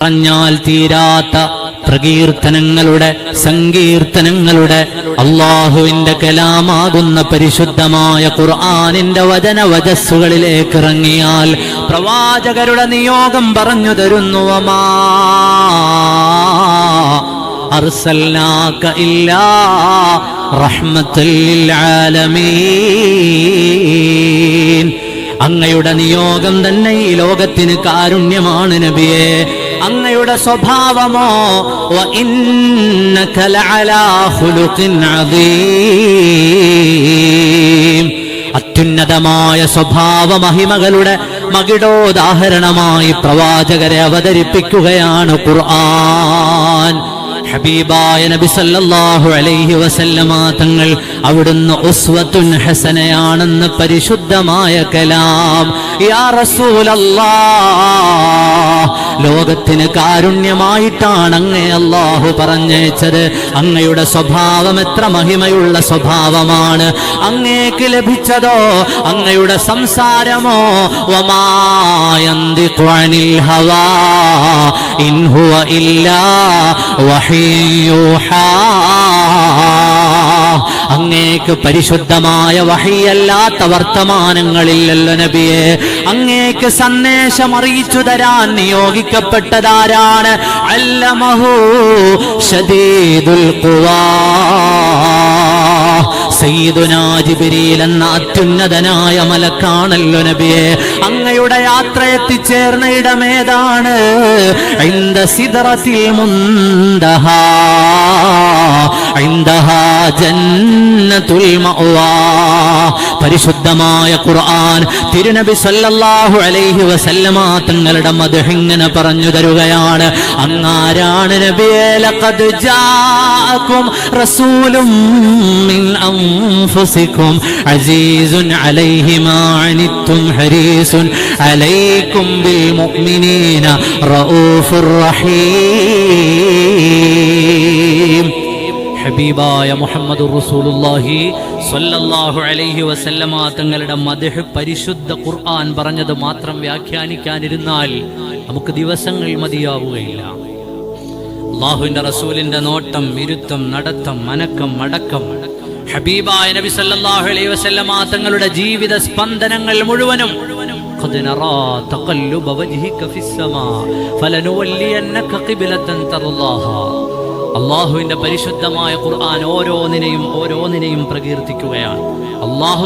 പറഞ്ഞാൽ തീരാത്ത പ്രകീർത്തനങ്ങളുടെ സങ്കീർത്തനങ്ങളുടെ അല്ലാഹുവിന്റെ കലാമാകുന്ന പരിശുദ്ധമായ ഖുർആനിന്റെ വചനവചസ്സുകളിലേക്ക് ഇറങ്ങിയാൽ പ്രവാചകരുടെ നിയോഗം പറഞ്ഞു തരുന്നു. വമാ അർസൽനാക ഇല്ലാ റഹ്മത്തൽ ലിൽ ആലമീൻ. അങ്ങയുടെ നിയോഗം തന്നെ ഈ ലോകത്തിന് കാരുണ്യമാണ് നബിയേ. അങ്ങയുടെ സ്വഭാവമോ വഇന്നക ലഅലാ ഖുലുഖിൻ അദീം, അത്യുന്നതമായ സ്വഭാവ മഹിമകളുടെ മകിടോദാഹരണമായി പ്രവാചകരെ അവതരിപ്പിക്കുകയാണ് ഖുർആൻ. ഹബീബായ നബി സല്ലല്ലാഹു അലൈഹി വസല്ലമ തങ്ങൾ അവിടുന്ന് ഉസ്വത്തുൻ ഹസനയാണെന്ന് പരിശുദ്ധമായ കലാം. യാ റസൂലല്ലാഹ്, ലോകത്തിന് കാരുണ്യമായിട്ടാണ് അങ്ങേ അല്ലാഹു പറഞ്ഞയച്ചത്. അങ്ങയുടെ സ്വഭാവം എത്ര മഹിമയുള്ള സ്വഭാവമാണ്. അങ്ങേക്ക് ലഭിച്ചതോ അങ്ങയുടെ സംസാരമോ വമാ യന്തിഖു അനിൽ ഹവാ ഇൻ ഹുവ ഇല്ലാ വഹീ യൂഹാ. അങ്ങേക്ക് പരിശുദ്ധമായ വഹിയല്ലാത്ത വർത്തമാനങ്ങളില്ലല്ലോ നബിയെ. അങ്ങേക്ക് സന്ദേശം അറിയിച്ചു തരാൻ നിയോഗിക്കപ്പെട്ടതാരാണ്? അല്ലമഹു ശദീദുൽ ഖുവാ, സയ്യിദുനാ ജിബ്രീൽ എന്ന അത്യുന്നതനായ മലക്കാണല്ലോ നബിയെ. അങ്ങയുടെ യാത്ര എത്തിച്ചേർന്ന ഇടമേതാണ്? ഇൻദ സിദ്റത്തിൽ മുൻതഹാ ഇൻദഹാ ജന്നത്തുൽ മഅവാ. പരിശുദ്ധമായ ഖുർആൻ തിരുനബി സല്ലല്ലാഹു അലൈഹി വസല്ലമ തങ്ങളുടെ മദ്ഹ് ഇങ്ങനെ പറഞ്ഞു തരുകയാണ്. അങ്ങാരാണ് നബിയേ? ലഖദ് ജാഅകും റസൂലും മിൻ അൻഫുസികും അസീസുൻ അലൈഹി മാ അനിത്തും ഹരീസുൻ അലൈക്കും ബിൽ മുഅ്മിനീന റഊഫുർ റഹീം. ഹബീബായ മുഹമ്മദുർ റസൂലുള്ളാഹി സ്വല്ലല്ലാഹു അലൈഹി വസല്ലമ തങ്ങളുടെ മദ്ഹ് പരിശുദ്ധ ഖുർആൻ പറഞ്ഞത് മാത്രം വ്യാഖ്യാനിക്കാനിരുന്നാൽ നമുക്ക് ദിവസങ്ങൾ മതിയാവുകയില്ല. അല്ലാഹുവിന്റെ റസൂലിന്റെ നോട്ടം, ഇരുത്തം, നടത്തം, മനക്കം, മടക്കം, ഹബീബായ നബി സല്ലല്ലാഹു അലൈഹി വസല്ലമ തങ്ങളുടെ ജീവിത സ്പന്ദനങ്ങൾ മുഴുവനും ഖദ് നറാ തഖല്ലുബ വജ്ഹിക ഫിസ്സമാ ഫലനുവല്ലിയന്നക ഖിബ്ലതൻ തർളാഹാ. അല്ലാഹുവിന്റെ പരിശുദ്ധമായ ഖുർആൻ ഓരോന്നിനെയും പ്രകീർത്തിക്കുകയാണ്. അല്ലാഹു